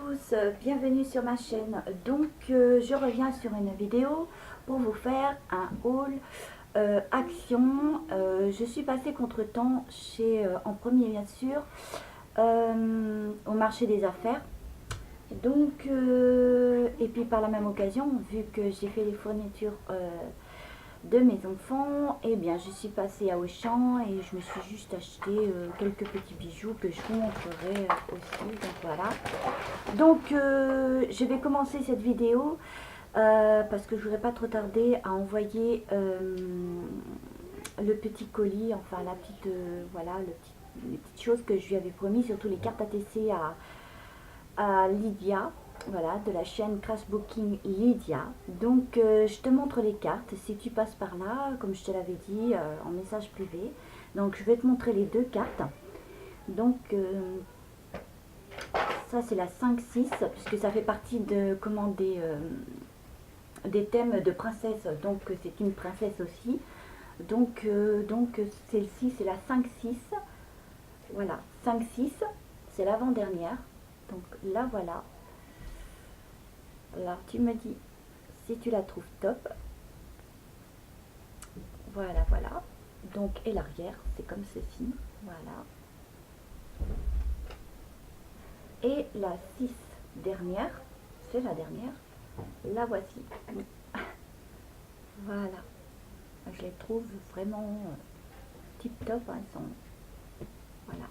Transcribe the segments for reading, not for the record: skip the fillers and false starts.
tous, bienvenue sur ma chaîne. Donc je reviens sur une vidéo pour vous faire un haul action. Je suis passée contre-temps chez en premier bien sûr au marché des affaires. Donc et puis par la même occasion, vu que j'ai fait les fournitures de mes enfants, et bien je suis passée à Auchan et je me suis juste acheté quelques petits bijoux que je vous montrerai aussi. Donc voilà, donc je vais commencer cette vidéo parce que je voudrais pas trop tarder à envoyer le petit colis, enfin la petite voilà, les petites choses que je lui avais promis, surtout les cartes ATC à Lydia, voilà, de la chaîne Crash Booking Lydia. Donc je te montre les cartes si tu passes par là, comme je te l'avais dit en message privé. Donc je vais te montrer les deux cartes. Donc ça c'est la 5-6, puisque ça fait partie de comment des thèmes de princesse, donc c'est une princesse aussi. Donc celle-ci c'est la 5-6, voilà, 5-6, c'est l'avant-dernière. Donc là voilà. Alors tu me dis si tu la trouves top. Voilà, voilà. Donc et l'arrière, c'est comme ceci. Voilà. Et la 6 dernière, c'est la dernière. La voici. Voilà. Je les trouve vraiment tip top. Hein, elles sont... Voilà.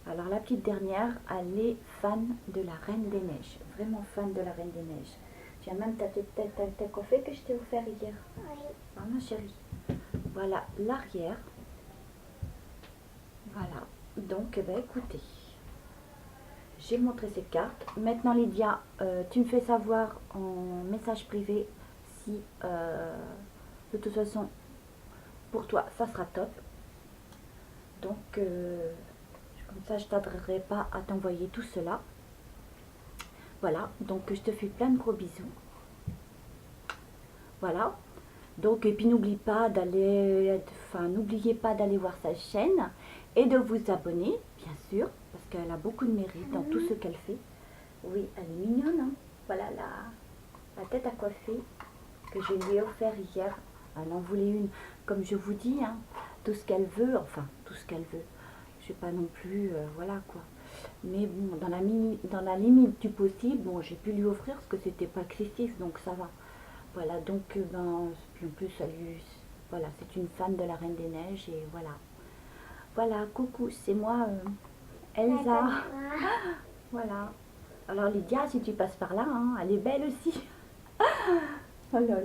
Alors la petite dernière, elle est fan de la Reine des Neiges. Vraiment fan de la Reine des Neiges. Tu as même ta coiffée que je t'ai offert hier. Oui. Ah ma chérie. Voilà l'arrière. Voilà. Donc ben, écoutez. J'ai montré ces cartes. Maintenant Lydia, tu me fais savoir en message privé si de toute façon pour toi ça sera top. Donc comme ça je ne tarderai pas à t'envoyer tout cela. Voilà, donc je te fais plein de gros bisous. Voilà. Donc et puis n'oubliez pas d'aller, enfin n'oubliez pas d'aller voir sa chaîne et de vous abonner, bien sûr, parce qu'elle a beaucoup de mérite dans tout ce qu'elle fait. Oui, elle est mignonne, hein. Voilà la tête à coiffer que je lui ai offert hier. Elle en voulait une, comme je vous dis, hein, tout ce qu'elle veut, enfin tout ce qu'elle veut. Je sais pas non plus, voilà quoi. Mais bon, dans la limite du possible, bon, j'ai pu lui offrir parce que c'était pas excessif, donc ça va. Voilà, donc ben, puis en plus, voilà, c'est une fan de la Reine des Neiges et voilà. Voilà, coucou, c'est moi, Elsa. Voilà. Alors Lydia, si tu passes par là, hein, elle est belle aussi. Oh là là.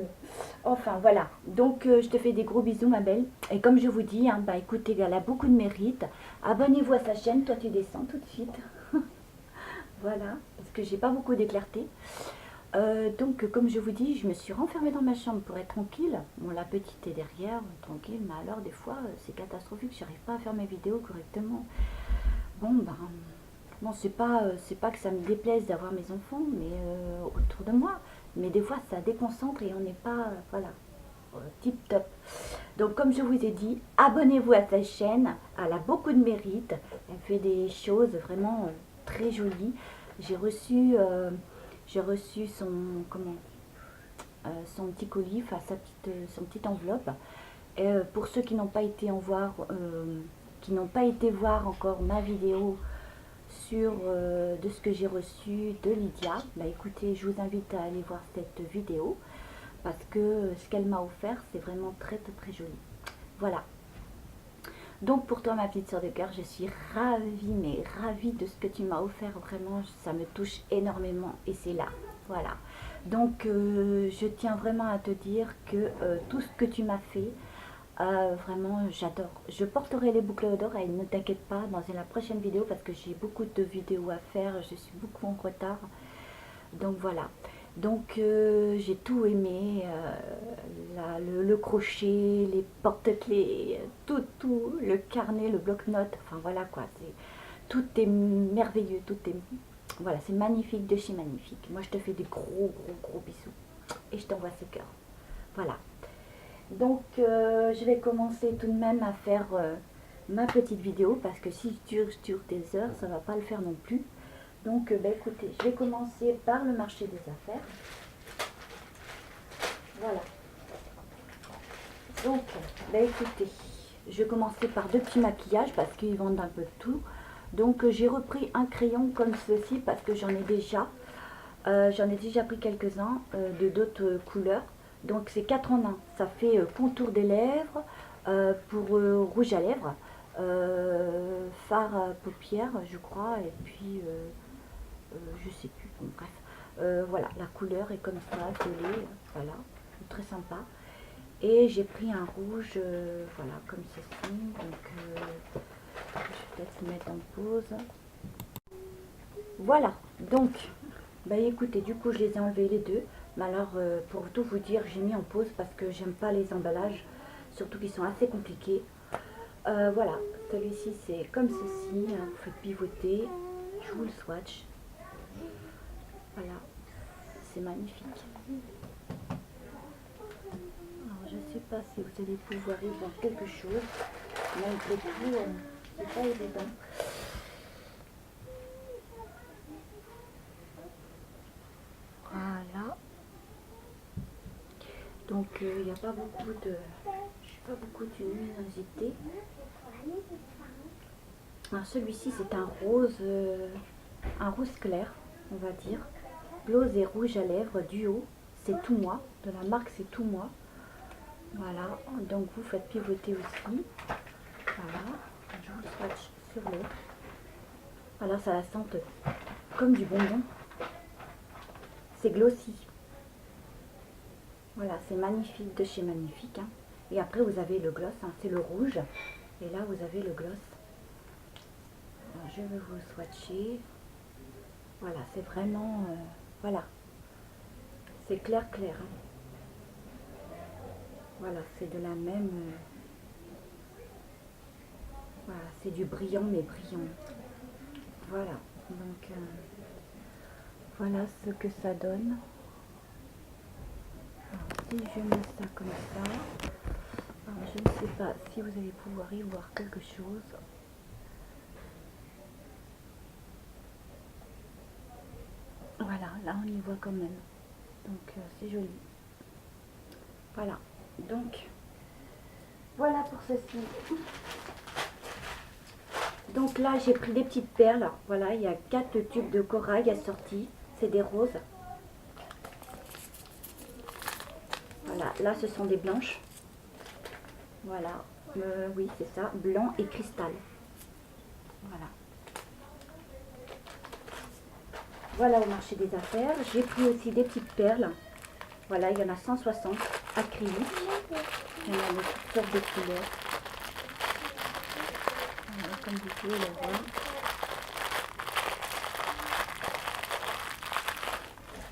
Enfin voilà, donc je te fais des gros bisous ma belle. Et comme je vous dis, hein, bah écoutez, elle a beaucoup de mérite. Abonnez-vous à sa chaîne, toi tu descends tout de suite. Voilà, parce que j'ai pas beaucoup d'éclairté. Donc comme je vous dis, je me suis renfermée dans ma chambre pour être tranquille. Bon, la petite est derrière, tranquille, mais alors des fois c'est catastrophique, j'arrive pas à faire mes vidéos correctement. Bon ben, bon c'est pas que ça me déplaise d'avoir mes enfants, mais autour de moi. Mais des fois ça déconcentre et on n'est pas, voilà, tip top. Donc comme je vous ai dit, abonnez-vous à sa chaîne, elle a beaucoup de mérite, elle fait des choses vraiment très jolies. J'ai reçu son, comment, son petit colis, enfin son petite enveloppe. Et pour ceux qui n'ont pas été voir encore ma vidéo sur de ce que j'ai reçu de Lydia, bah écoutez, je vous invite à aller voir cette vidéo parce que ce qu'elle m'a offert, c'est vraiment très très joli. Voilà. Donc pour toi ma petite soeur de cœur, je suis ravie, mais ravie de ce que tu m'as offert, vraiment ça me touche énormément et c'est là, voilà. Donc je tiens vraiment à te dire que tout ce que tu m'as fait, vraiment j'adore. Je porterai les boucles d'or et ne t'inquiète pas dans la prochaine vidéo parce que j'ai beaucoup de vidéos à faire, je suis beaucoup en retard. Donc voilà. Donc j'ai tout aimé, le crochet, les porte-clés, tout, le carnet, le bloc-notes, enfin voilà quoi, tout est merveilleux, tout est, voilà, c'est magnifique de chez magnifique. Moi je te fais des gros bisous et je t'envoie ce cœur. Voilà. Donc je vais commencer tout de même à faire ma petite vidéo parce que si je dure des heures, ça va pas le faire non plus. Donc, bah, écoutez, je vais commencer par le marché des affaires. Voilà. Donc, bah, écoutez, je vais commencer par deux petits maquillages parce qu'ils vendent un peu de tout. Donc, j'ai repris un crayon comme ceci parce que j'en ai déjà. J'en ai déjà pris quelques-uns de d'autres couleurs. Donc, c'est 4 en 1. Ça fait contour des lèvres, pour rouge à lèvres, fard à paupières, je crois, et puis je sais plus. Bon, bref, voilà, la couleur est comme ça, collée, voilà, très sympa. Et j'ai pris un rouge, voilà, comme ceci. Donc, je vais peut-être mettre en pause. Voilà, donc, bah écoutez, du coup, je les ai enlevés les deux. Mais alors, pour tout vous dire, j'ai mis en pause parce que j'aime pas les emballages, surtout qu'ils sont assez compliqués. Voilà, celui-ci c'est comme ceci, hein, vous faites pivoter, je vous le swatch. Voilà, c'est magnifique. Alors, je ne sais pas si vous allez pouvoir y voir quelque chose, malgré tout, c'est pas évident. Voilà. Donc, il n'y a pas beaucoup de... Je n'ai pas beaucoup de luminosité. Alors, celui-ci, c'est un rose clair, on va dire. Blose et rouge à lèvres duo. C'est tout moi. De la marque, c'est tout moi. Voilà. Donc, vous faites pivoter aussi. Voilà. Je vous le swatch sur l'autre. Voilà, ça la sente comme du bonbon. C'est glossy. Voilà, c'est magnifique de chez Magnifique. Hein. Et après, vous avez le gloss, hein, c'est le rouge. Et là, vous avez le gloss. Alors, je vais vous swatcher. Voilà, c'est vraiment... voilà. C'est clair, clair. Hein. Voilà, c'est de la même... voilà, c'est du brillant, mais brillant. Voilà, donc... voilà ce que ça donne. Alors, si je mets ça comme ça... alors, je ne sais pas si vous allez pouvoir y voir quelque chose. Voilà, là on y voit quand même. Donc c'est joli. Voilà, donc voilà pour ceci. Donc là j'ai pris des petites perles. Voilà, il y a 4 tubes de corail assortis. C'est des roses. Voilà, là ce sont des blanches. Voilà, oui c'est ça, blanc et cristal. Voilà. Voilà au marché des affaires. J'ai pris aussi des petites perles. Voilà, il y en a 160 acryliques. Il y en a de toutes sortes de couleurs. Voilà, comme vous pouvez le voir.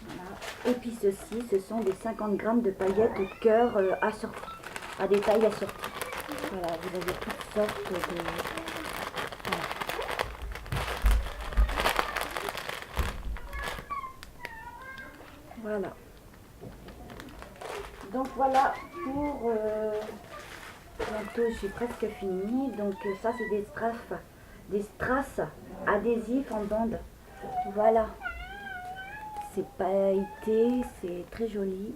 Voilà. Et puis ceci, ce sont des 50 grammes de paillettes au cœur assorties, à des tailles assorties. Voilà, vous avez toutes sortes de... Voilà. Donc voilà pour... bientôt j'ai presque fini. Donc ça c'est des strass adhésifs en bande. Voilà. C'est pailleté, c'est très joli.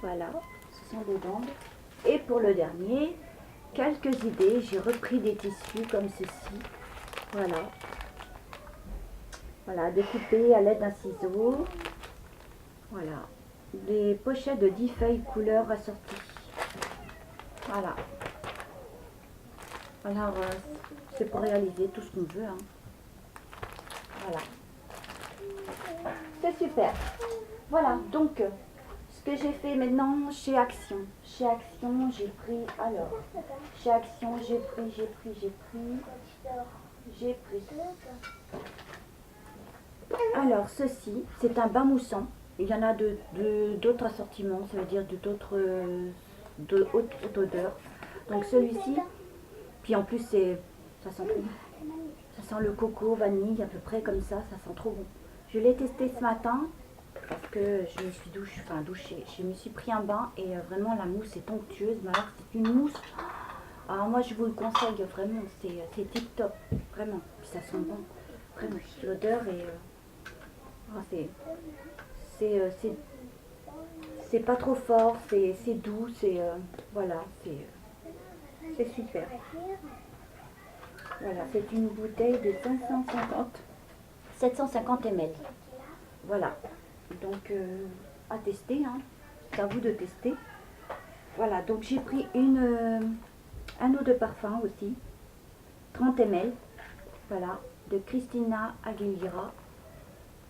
Voilà, ce sont des bandes. Et pour le dernier, quelques idées. J'ai repris des tissus comme ceci. Voilà. Voilà, découpés à l'aide d'un ciseau. Voilà. Des pochettes de 10 feuilles couleurs assorties. Voilà. Alors, c'est pour réaliser tout ce qu'on veut. Hein. Voilà. C'est super. Voilà, donc, ce que j'ai fait maintenant chez Action. Chez Action, j'ai pris, alors, chez Action, j'ai pris. Alors, ceci, c'est un bain moussant. Il y en a d'autres assortiments, ça veut dire d'autres de haute odeur. Donc celui-ci, puis en plus, ça sent trop bon. Ça sent le coco, vanille, à peu près comme ça sent trop bon. Je l'ai testé ce matin parce que je me suis douchée. Je me suis pris un bain et vraiment la mousse est onctueuse. Mais alors c'est une mousse. Alors moi je vous le conseille vraiment, c'est tip top, vraiment. Puis ça sent bon, vraiment. L'odeur est... c'est pas trop fort, c'est doux, voilà, c'est super. Voilà, c'est une bouteille de 750 ml. Voilà, donc à tester, hein. C'est à vous de tester. Voilà, donc j'ai pris un eau de parfum aussi, 30 ml, voilà, de Christina Aguilera.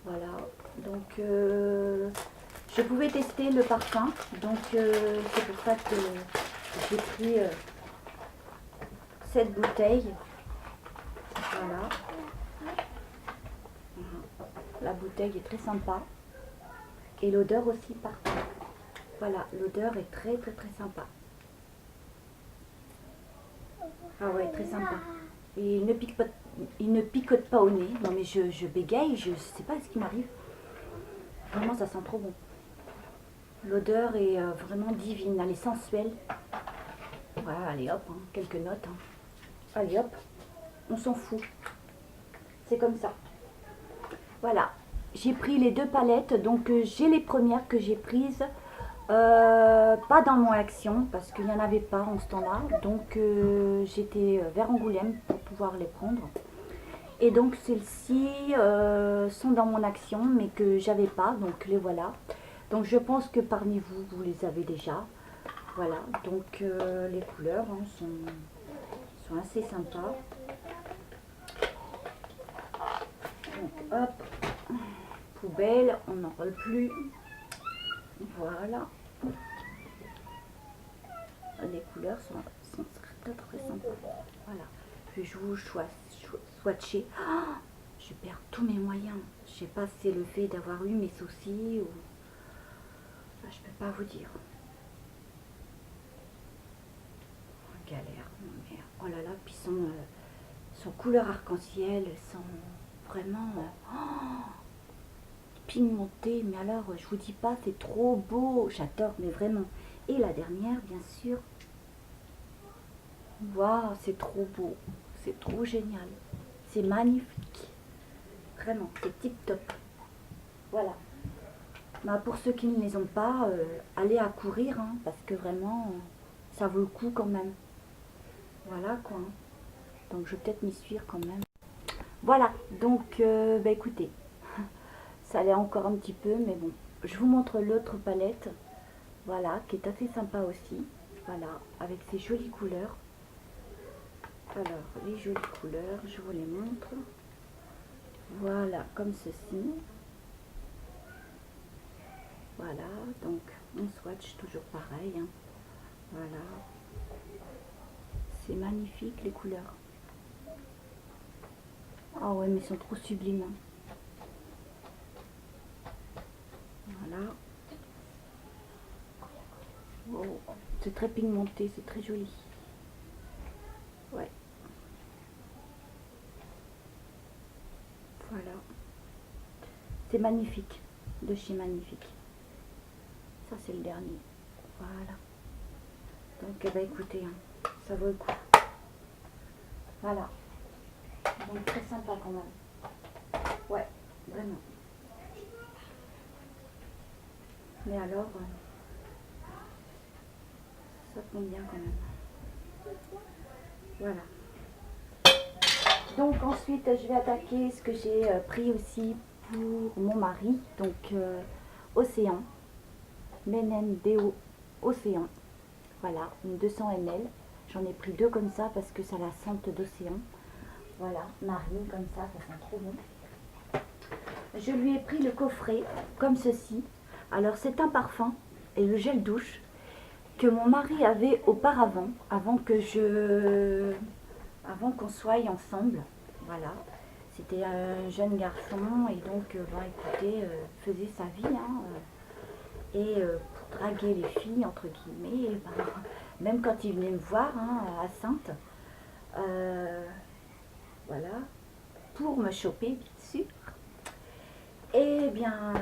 Voilà, donc je pouvais tester le parfum, donc c'est pour ça que j'ai pris cette bouteille. Voilà, la bouteille est très sympa et l'odeur aussi parfum. Voilà, l'odeur est très sympa. Ah ouais, très sympa. Et il ne picote pas au nez. Non mais je bégaye, je sais pas ce qui m'arrive. Vraiment, ça sent trop bon. L'odeur est vraiment divine, elle est sensuelle. Voilà, allez hop, hein, quelques notes. Hein. Allez hop, on s'en fout. C'est comme ça. Voilà, j'ai pris les deux palettes. Donc j'ai les premières que j'ai prises. Pas dans mon action parce qu'il n'y en avait pas en ce temps-là. Donc j'étais vers Angoulême pour pouvoir les prendre. Et donc celles-ci sont dans mon action mais que j'avais pas. Donc les voilà. Donc je pense que parmi vous, vous les avez déjà. Voilà, donc les couleurs hein, sont assez sympas. Donc hop, poubelle, on n'en vole plus. Voilà. Les couleurs sont très sympas. Voilà. Puis je vous swatcher. Oh, je perds tous mes moyens. Je sais pas si c'est le fait d'avoir eu mes soucis ou... Je peux pas vous dire. Galère. Mais, oh là là, puis son couleur arc-en-ciel, sont vraiment pigmentées. Mais alors, je vous dis pas, c'est trop beau. J'adore, mais vraiment. Et la dernière, bien sûr. Waouh, c'est trop beau. C'est trop génial. C'est magnifique. Vraiment, c'est tip top. Voilà. Bah, pour ceux qui ne les ont pas, allez à courir, hein, parce que vraiment, ça vaut le coup quand même. Voilà quoi. Donc je vais peut-être m'y suivre quand même. Voilà, donc bah écoutez, ça allait encore un petit peu, mais bon. Je vous montre l'autre palette, voilà, qui est assez sympa aussi. Voilà, avec ses jolies couleurs. Alors, les jolies couleurs, je vous les montre. Voilà, comme ceci. Voilà, donc on swatch toujours pareil. Hein. Voilà. C'est magnifique les couleurs. Ah ouais, mais ils sont trop sublimes. Hein. Voilà. Oh, c'est très pigmenté, c'est très joli. Ouais. Voilà. C'est magnifique, de chez Magnifique. Ça c'est le dernier. Voilà. Donc eh ben, écoutez, hein, ça vaut le coup. Voilà. Donc très sympa quand même. Ouais, vraiment. Mais alors, ça tombe bien quand même. Voilà. Donc ensuite, je vais attaquer ce que j'ai pris aussi pour mon mari. Donc Océan. Menendeo Océan. Voilà, une 200 ml. J'en ai pris deux comme ça parce que ça a la sente d'océan. Voilà, marine comme ça sent trop bon. Je lui ai pris le coffret comme ceci. Alors c'est un parfum et le gel douche que mon mari avait auparavant, avant qu'on soit ensemble. Voilà, c'était un jeune garçon et donc écoutez, faisait sa vie hein, et pour draguer les filles entre guillemets, même quand il venait me voir hein, à Sainte, voilà, pour me choper bien sûr. Et bien,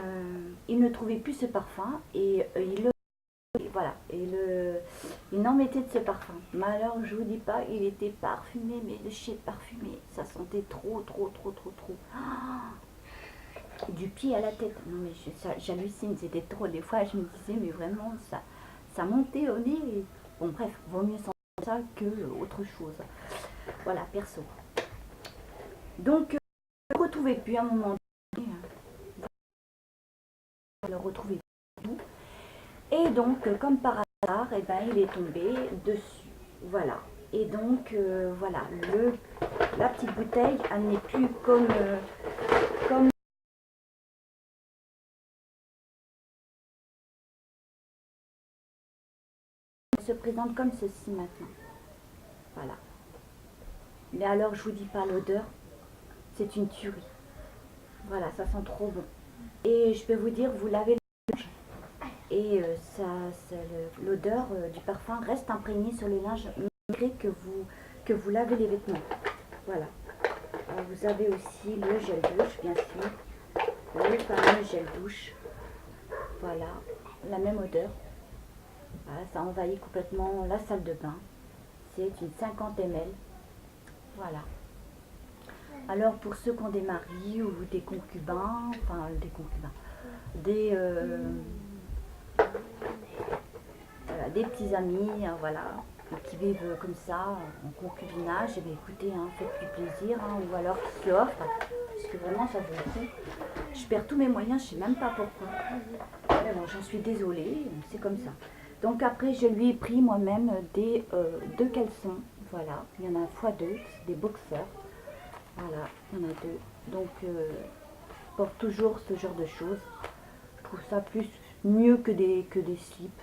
il ne trouvait plus ce parfum et voilà, il n'en mettait de ce parfum. Mais alors, je vous dis pas, il était parfumé, mais de chez parfumé. Ça sentait trop. du pied à la tête. Non mais j'hallucine, c'était trop. Des fois je me disais mais vraiment ça montait au nez. Et... Bon bref, vaut mieux sentir ça que autre chose. Voilà, perso. Donc je ne le retrouvais plus à un moment donné. Je le retrouvais plus. Et donc comme par hasard, et ben, il est tombé dessus. Voilà. Et donc voilà, la petite bouteille, elle n'est plus comme elle se présente comme ceci maintenant. Voilà. Mais alors, je vous dis pas l'odeur, c'est une tuerie. Voilà, ça sent trop bon. Et je peux vous dire, vous lavez le linge et l'odeur du parfum reste imprégnée sur le linge malgré que vous lavez les vêtements. Voilà. Alors, vous avez aussi le gel douche, bien sûr. Le fameux gel douche. Voilà, la même odeur. Voilà, ça envahit complètement la salle de bain. C'est une 50 ml. Voilà. Alors pour ceux qui ont des maris ou des concubins, enfin des concubins, voilà, des petits amis, voilà, qui vivent comme ça, en concubinage, et bien écoutez, faites du plaisir, ou alors qui se offrent, parce que vraiment ça vaut le coup. Je perds tous mes moyens, je ne sais même pas pourquoi. Mais bon, j'en suis désolée, c'est comme ça. Donc après, je lui ai pris moi-même deux caleçons, voilà, il y en a x2, des boxers. Voilà, il y en a deux. Donc, je porte toujours ce genre de choses. Je trouve ça mieux que des slips.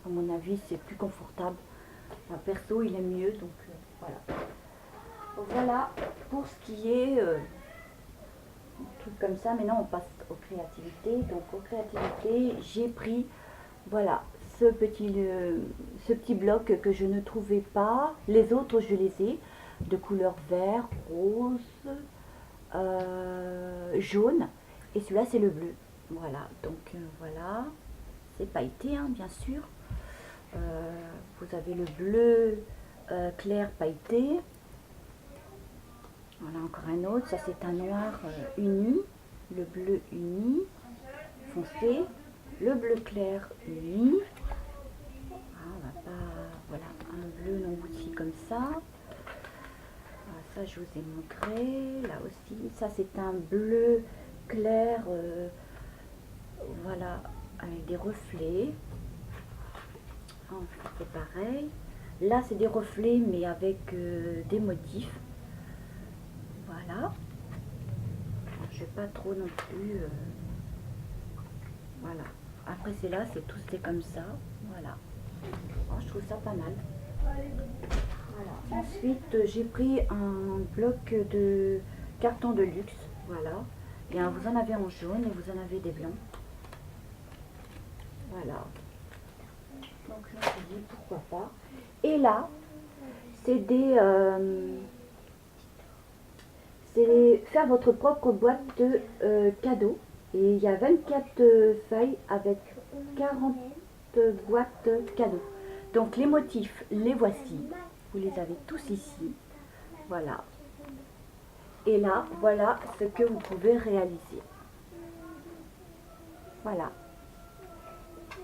À mon avis, c'est plus confortable. Enfin, perso, il est mieux. Donc, voilà. Voilà pour ce qui est tout comme ça. Maintenant, on passe aux créativités. Donc, aux créativités, j'ai pris, voilà, ce petit bloc que je ne trouvais pas. Les autres, je les ai de couleur vert, rose, jaune, et celui-là c'est le bleu. Voilà, donc voilà, c'est pailleté, bien sûr. Vous avez le bleu clair pailleté. Voilà, encore un autre, ça c'est un noir uni, le bleu uni, foncé, le bleu clair uni. On va pas, voilà, un bleu non bouti comme ça. Ça je vous ai montré, là aussi, ça c'est un bleu clair, voilà, avec des reflets. C'est pareil, là c'est des reflets mais avec des motifs, voilà. Je vais pas trop non plus, voilà. Après c'est là, c'est comme ça, voilà. Je trouve ça pas mal. Voilà. Ensuite, j'ai pris un bloc de carton de luxe. Voilà. Et vous en avez en jaune et vous en avez des blancs. Voilà. Donc, je me suis dit pourquoi pas. Et là, c'est faire votre propre boîte de cadeaux. Et il y a 24 feuilles avec 40 boîtes cadeaux. Donc, les motifs, les voici. Vous les avez tous ici. Voilà. Et là, voilà ce que vous pouvez réaliser. Voilà.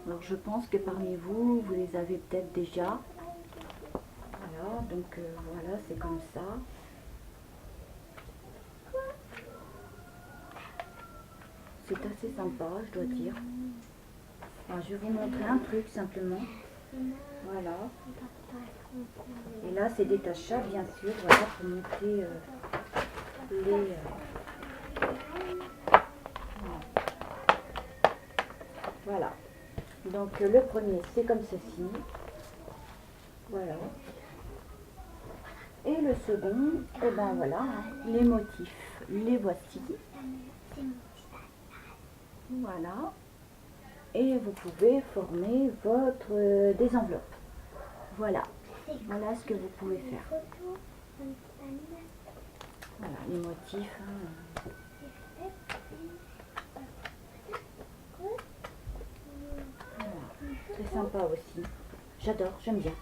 Alors, je pense que parmi vous, vous les avez peut-être déjà. Voilà, donc voilà, c'est comme ça. C'est assez sympa, je dois dire. Alors, je vais vous montrer un truc simplement. Voilà. Et là, c'est détachable, bien sûr, voilà, pour monter les... voilà. Donc, le premier, c'est comme ceci. Voilà. Et le second, et ben voilà, les motifs, les voici. Voilà. Et vous pouvez former des enveloppes. Voilà. Voilà ce que vous pouvez faire. Voilà, les motifs. Voilà. Très sympa aussi. J'adore, j'aime bien.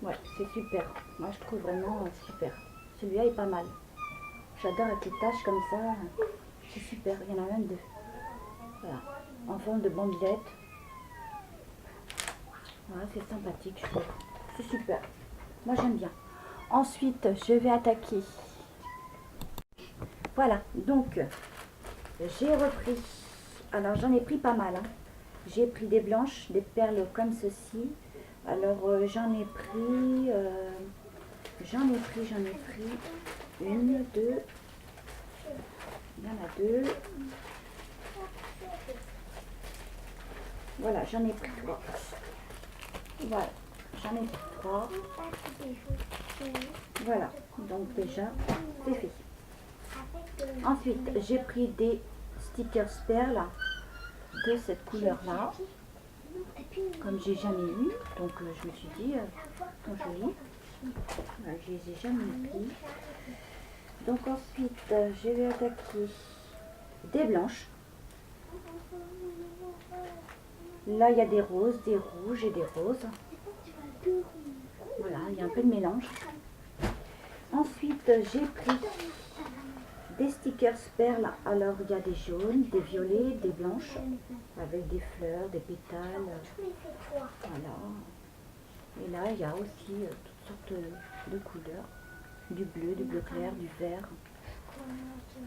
Ouais, c'est super. Moi, je trouve vraiment super. Celui-là est pas mal. J'adore avec les taches comme ça. C'est super, il y en a même deux. Voilà, en forme de bandelette. Voilà, c'est sympathique, je trouve. C'est super. Moi, j'aime bien. Ensuite, je vais attaquer. Voilà, donc, j'ai repris. Alors, j'en ai pris pas mal. Hein. J'ai pris des blanches, des perles comme ceci. Alors, j'en ai pris... une, deux. Il y en a deux. Voilà, j'en ai pris trois. Voilà, j'en ai pris trois. Voilà, donc déjà, c'est fait. Ensuite, j'ai pris des stickers perles de cette couleur-là, comme j'ai jamais eu. Donc, je me suis dit, sont jolis. Voilà, je les ai jamais pris. Donc ensuite, je vais attaquer des blanches. Là, il y a des roses, des rouges et des roses. Voilà, il y a un peu de mélange. Ensuite, j'ai pris des stickers perles. Alors, il y a des jaunes, des violets, des blanches, avec des fleurs, des pétales. Voilà. Et là, il y a aussi toutes sortes de couleurs. Du bleu clair, du vert.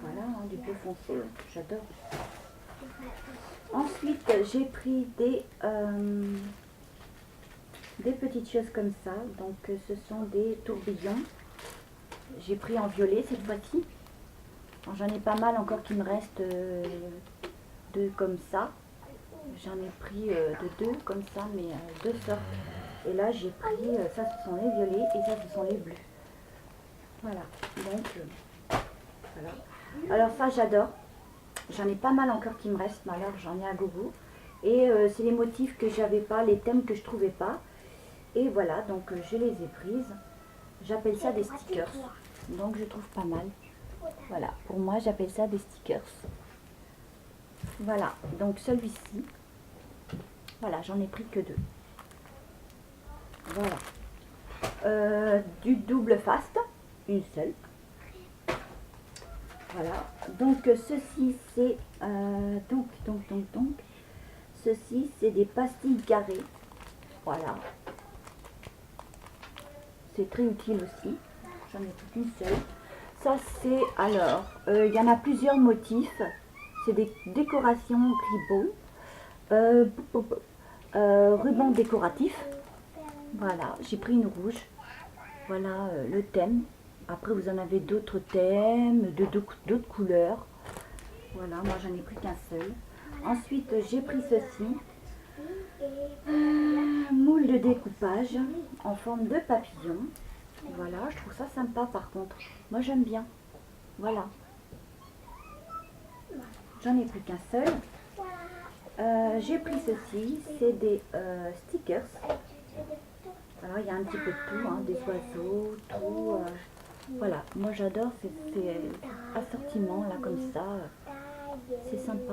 Voilà, hein, du bleu foncé, j'adore. Ensuite, j'ai pris des petites choses comme ça. Donc, ce sont des tourbillons. J'ai pris en violet cette fois-ci. J'en ai pas mal encore qui me restent deux comme ça. J'en ai pris de deux comme ça, mais deux sortes. Et là, j'ai pris, ça ce sont les violets et ça ce sont les bleus. Voilà, donc voilà. Alors ça j'adore, j'en ai pas mal encore qui me restent, mais alors j'en ai à gogo. Et c'est les motifs que j'avais pas, les thèmes que je trouvais pas. Et voilà, donc je les ai prises. J'appelle ça des stickers, donc je trouve pas mal. Voilà, pour moi j'appelle ça des stickers. Voilà, donc celui-ci, voilà, j'en ai pris que deux. Voilà, du double fast. Une seule. Voilà. Donc ceci c'est ceci c'est des pastilles carrées. Voilà. C'est très utile aussi. J'en ai pris une seule. Ça c'est alors il y en a plusieurs motifs. C'est des décorations ribot. Ruban décoratif. Voilà. J'ai pris une rouge. Voilà le thème. Après, vous en avez d'autres thèmes, d'autres couleurs. Voilà, moi j'en ai pris qu'un seul. Ensuite, j'ai pris ceci. Moule de découpage en forme de papillon. Voilà, je trouve ça sympa par contre. Moi j'aime bien. Voilà. J'en ai pris qu'un seul. J'ai pris ceci. C'est des stickers. Alors, il y a un petit peu de tout, hein, des oiseaux, tout. Voilà, moi j'adore ces assortiments là comme ça, c'est sympa.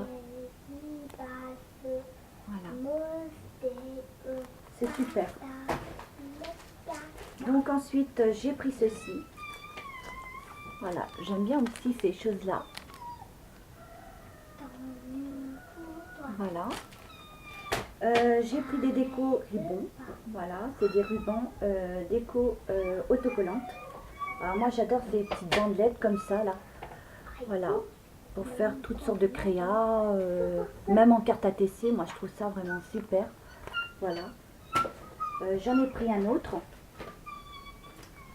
Voilà, c'est super. Donc ensuite j'ai pris ceci. Voilà, j'aime bien aussi ces choses là. Voilà. J'ai pris des décos ribons. Voilà, c'est des rubans déco autocollantes. Alors moi j'adore ces petites bandelettes comme ça là. Voilà, pour faire toutes sortes de créas, même en carte ATC, moi je trouve ça vraiment super. Voilà. J'en ai pris un autre.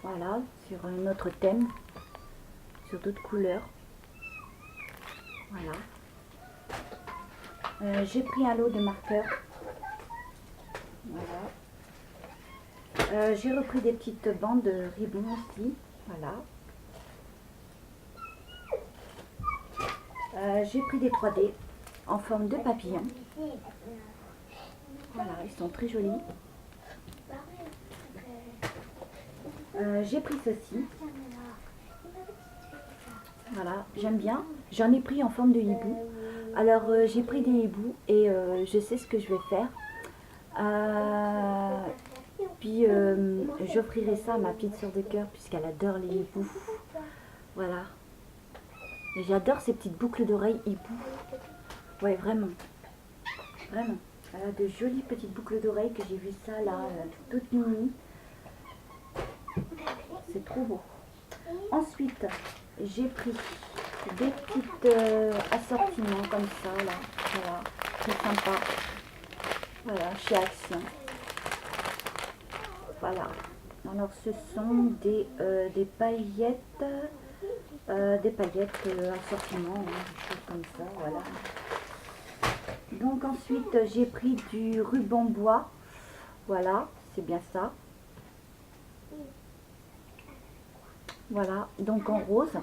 Voilà, sur un autre thème, sur d'autres couleurs. Voilà. J'ai pris un lot de marqueurs. Voilà. J'ai repris des petites bandes de ribon aussi. Voilà. J'ai pris des 3D en forme de papillon. Voilà, ils sont très jolis. J'ai pris ceci. Voilà, j'aime bien. J'en ai pris en forme de hibou. Alors, j'ai pris des hiboux et je sais ce que je vais faire. Puis, j'offrirai ça à ma petite soeur de cœur puisqu'elle adore les hiboux. Voilà. Et j'adore ces petites boucles d'oreilles hibou. Ouais, vraiment. Vraiment. Elle a de jolies petites boucles d'oreilles que j'ai vu ça là, toutes mini. C'est trop beau. Ensuite, j'ai pris des petites assortiments comme ça là. Voilà, c'est sympa. Voilà, chez Action. Voilà. Alors ce sont des paillettes, assortiments, hein, des choses comme ça. Voilà. Donc ensuite j'ai pris du ruban bois. Voilà, c'est bien ça. Voilà, donc en rose.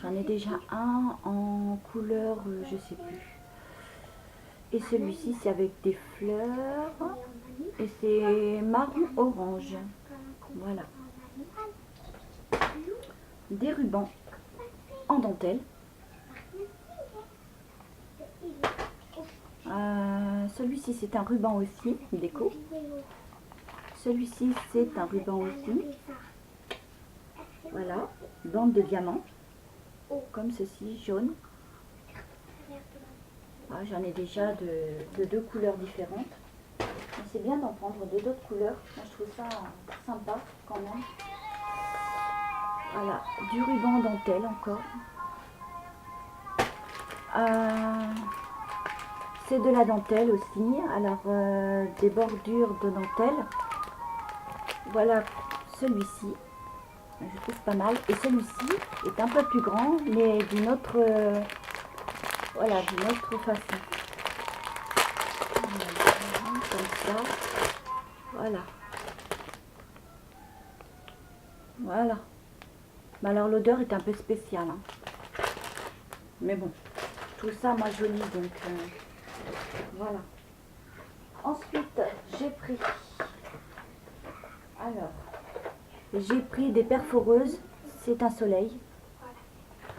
J'en ai déjà un en couleur, je sais plus. Et celui-ci, c'est avec des fleurs. Et c'est marron orange. Voilà. Des rubans en dentelle. Celui-ci, c'est un ruban aussi, déco. Celui-ci, c'est un ruban aussi. Voilà. Bande de diamants. Comme ceci, jaune. Ah, j'en ai déjà de deux couleurs différentes. Mais c'est bien d'en prendre d'autres couleurs. Moi, je trouve ça sympa quand même. Voilà, du ruban en dentelle encore. C'est de la dentelle aussi. Alors, des bordures de dentelle. Voilà celui-ci. Je trouve pas mal. Et celui-ci est un peu plus grand, mais d'une autre... voilà, d'une autre façon. Voilà, comme ça. Voilà. Voilà. Mais alors l'odeur est un peu spéciale. Hein. Mais bon, je trouve ça moi joli, donc voilà. Ensuite, j'ai pris... Alors, j'ai pris des perforeuses. C'est un soleil.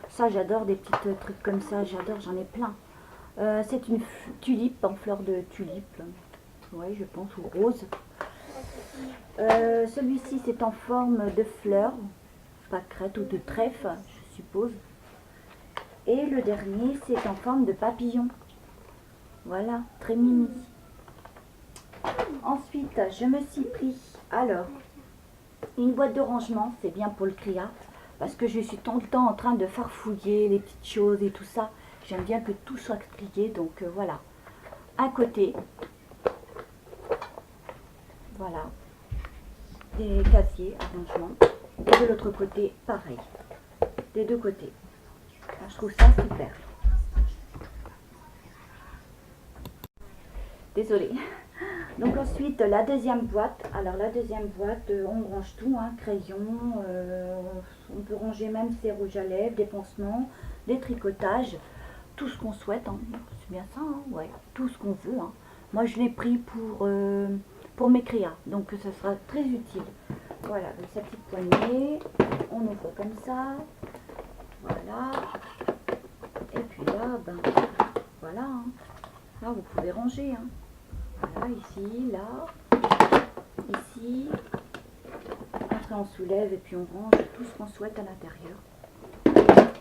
Ça, j'adore des petits trucs comme ça. J'adore, j'en ai plein. C'est une tulipe en fleur de tulipe. Oui, je pense, ou rose. Celui-ci, c'est en forme de fleur. Pâquerette ou de trèfle, je suppose. Et le dernier, c'est en forme de papillon. Voilà, très mini. Ensuite, je me suis pris, alors, une boîte de rangement. C'est bien pour le CRIA. Parce que je suis tout le temps en train de farfouiller les petites choses et tout ça. J'aime bien que tout soit trié, donc voilà. Un côté, voilà, des casiers à rangement. Et de l'autre côté, pareil. Des deux côtés. Alors, je trouve ça super. Désolée. Donc ensuite, la deuxième boîte. Alors la deuxième boîte, on range tout, hein, crayon, on peut ranger même ses rouges à lèvres, des pansements, des tricotages, tout ce qu'on souhaite. Hein. C'est bien ça, hein, ouais, tout ce qu'on veut. Hein. Moi, je l'ai pris pour mes créas, donc ça sera très utile. Voilà, donc sa petite poignée, on ouvre comme ça, voilà. Et puis là, ben voilà, hein. Là vous pouvez ranger. Hein. Voilà, ici, là, ici. Après, on soulève et puis on range tout ce qu'on souhaite à l'intérieur.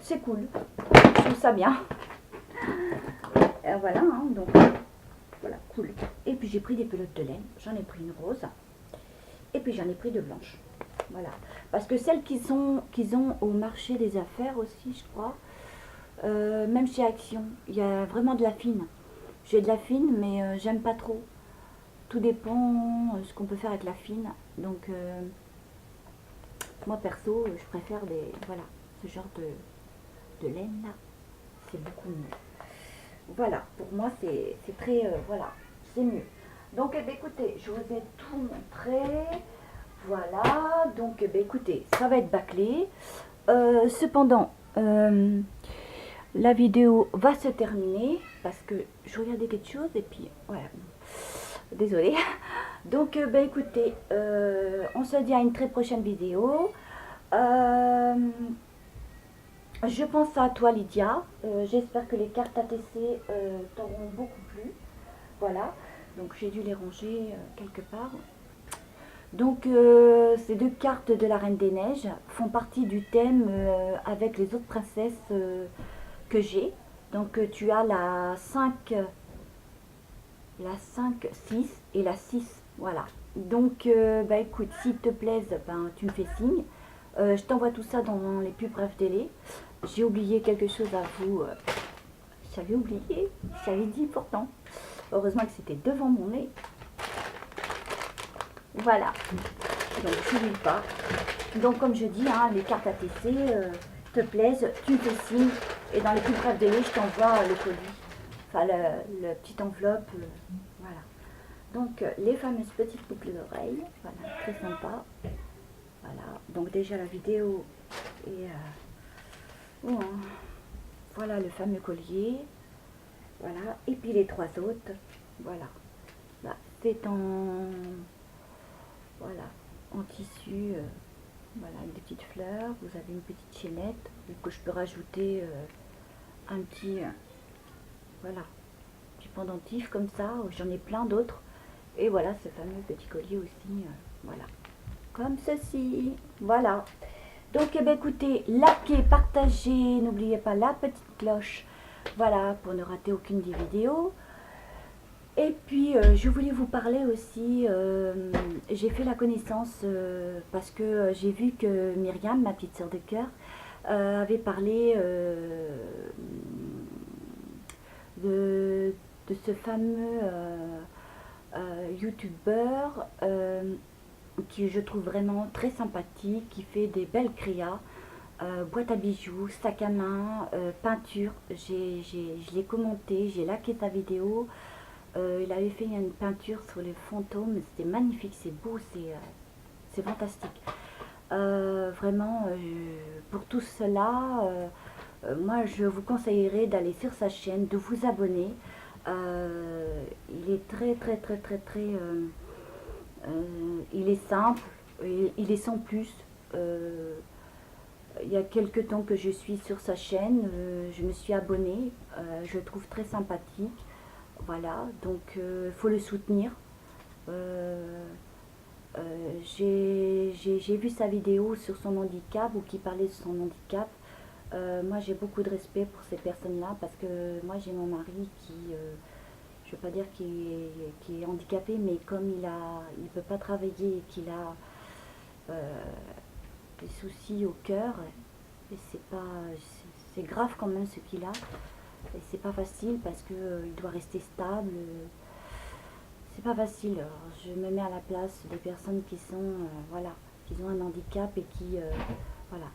C'est cool. Je trouve ça bien. Et voilà, hein, donc, voilà, cool. Et puis, j'ai pris des pelotes de laine. J'en ai pris une rose. Et puis, j'en ai pris deux blanches. Voilà. Parce que celles qu'ils ont au marché des affaires aussi, je crois, même chez Action, il y a vraiment de la fine. J'ai de la fine, mais j'aime pas trop. Tout dépend ce qu'on peut faire avec la fine. Donc, moi perso, je préfère voilà, ce genre de laine là. C'est beaucoup mieux. Voilà, pour moi, c'est très, voilà, c'est mieux. Donc, eh bien, écoutez, je vous ai tout montré. Voilà, donc, eh bien, écoutez, ça va être bâclé. Cependant, la vidéo va se terminer parce que je regardais quelque chose et puis voilà, désolée. Donc ben écoutez, on se dit à une très prochaine vidéo. Je pense à toi Lydia, j'espère que les cartes ATC t'auront beaucoup plu. Voilà, donc j'ai dû les ranger quelque part. Donc ces deux cartes de la Reine des Neiges font partie du thème avec les autres princesses que j'ai. Donc tu as la 5 6 et la 6. Voilà. Donc bah écoute, s'il te plaise, ben, tu me fais signe. Je t'envoie tout ça dans les plus brefs délais. J'ai oublié quelque chose à vous. J'avais oublié, j'avais dit pourtant. Heureusement que c'était devant mon nez. Voilà. Donc je n'oublie pas. Donc comme je dis, hein, les cartes ATC te plaisent, tu me fais signe. Et dans les plus brefs délais, je t'envoie le colis. Enfin le petite enveloppe. Voilà. Donc les fameuses petites boucles d'oreilles. Voilà, très sympa. Voilà. Donc déjà la vidéo est... voilà le fameux collier. Voilà. Et puis les trois autres. Voilà. Là, c'est en... Voilà. En tissu. Voilà, avec des petites fleurs. Vous avez une petite chaînette. Que je peux rajouter un petit... voilà. Petit pendentif comme ça. J'en ai plein d'autres. Et voilà ce fameux petit collier aussi. Voilà. Comme ceci. Voilà. Donc, eh bien, écoutez, likez, partagez, n'oubliez pas la petite cloche, voilà, pour ne rater aucune des vidéos. Et puis, je voulais vous parler aussi, j'ai fait la connaissance, parce que j'ai vu que Myriam, ma petite sœur de cœur, avait parlé de ce fameux youtubeur qui je trouve vraiment très sympathique, qui fait des belles créas, boîte à bijoux, sac à main, peinture. Je l'ai commenté, j'ai liké sa vidéo. Il avait fait une peinture sur les fantômes, c'était magnifique, c'est beau, c'est fantastique. Vraiment, pour tout cela, moi je vous conseillerais d'aller sur sa chaîne, de vous abonner. Il est très il est simple, il est sans plus. Il y a quelques temps que je suis sur sa chaîne, je me suis abonnée, je le trouve très sympathique. Voilà, donc il faut le soutenir. J'ai vu sa vidéo sur son handicap ou qui parlait de son handicap. Moi j'ai beaucoup de respect pour ces personnes-là parce que moi j'ai mon mari qui... je ne veux pas dire qu'il est handicapé, mais comme il ne peut pas travailler et qu'il a des soucis au cœur, et c'est grave quand même ce qu'il a, et c'est pas facile parce qu'il doit rester stable, c'est pas facile. Alors, je me mets à la place des personnes qui sont, voilà, qui ont un handicap et qui, voilà.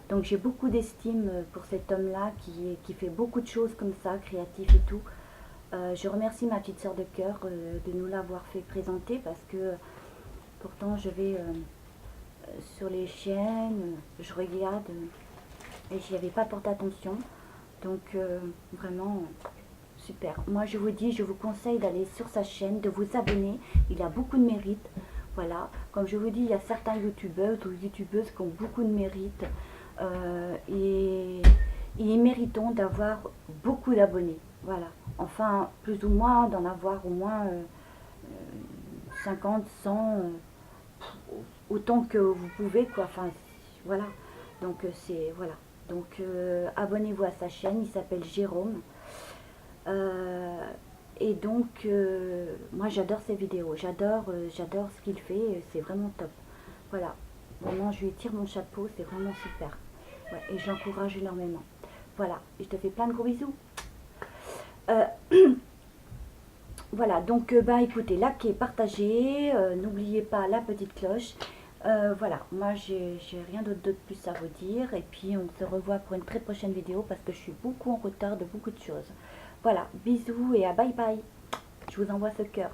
Donc j'ai beaucoup d'estime pour cet homme-là qui fait beaucoup de choses comme ça, créatif et tout. Je remercie ma petite sœur de cœur de nous l'avoir fait présenter parce que pourtant je vais sur les chaînes, je regarde et j'y avais pas porté attention. Donc vraiment super. Moi je vous dis, je vous conseille d'aller sur sa chaîne, de vous abonner. Il a beaucoup de mérite. Voilà, comme je vous dis, il y a certains youtubeurs ou youtubeuses qui ont beaucoup de mérite et il est méritant d'avoir beaucoup d'abonnés. Voilà, enfin plus ou moins d'en avoir au moins 50, 100, autant que vous pouvez quoi. Enfin voilà, donc c'est voilà. Donc abonnez-vous à sa chaîne, il s'appelle Jérôme. Et donc moi j'adore ses vidéos, j'adore ce qu'il fait, c'est vraiment top. Voilà, vraiment je lui tire mon chapeau, c'est vraiment super. Ouais, et j'encourage énormément. Voilà, je te fais plein de gros bisous. Voilà, donc bah écoutez, likez, partagez, n'oubliez pas la petite cloche. Voilà, moi j'ai rien d'autre de plus à vous dire. Et puis on se revoit pour une très prochaine vidéo parce que je suis beaucoup en retard de beaucoup de choses. Voilà, bisous et à bye bye. Je vous envoie ce cœur.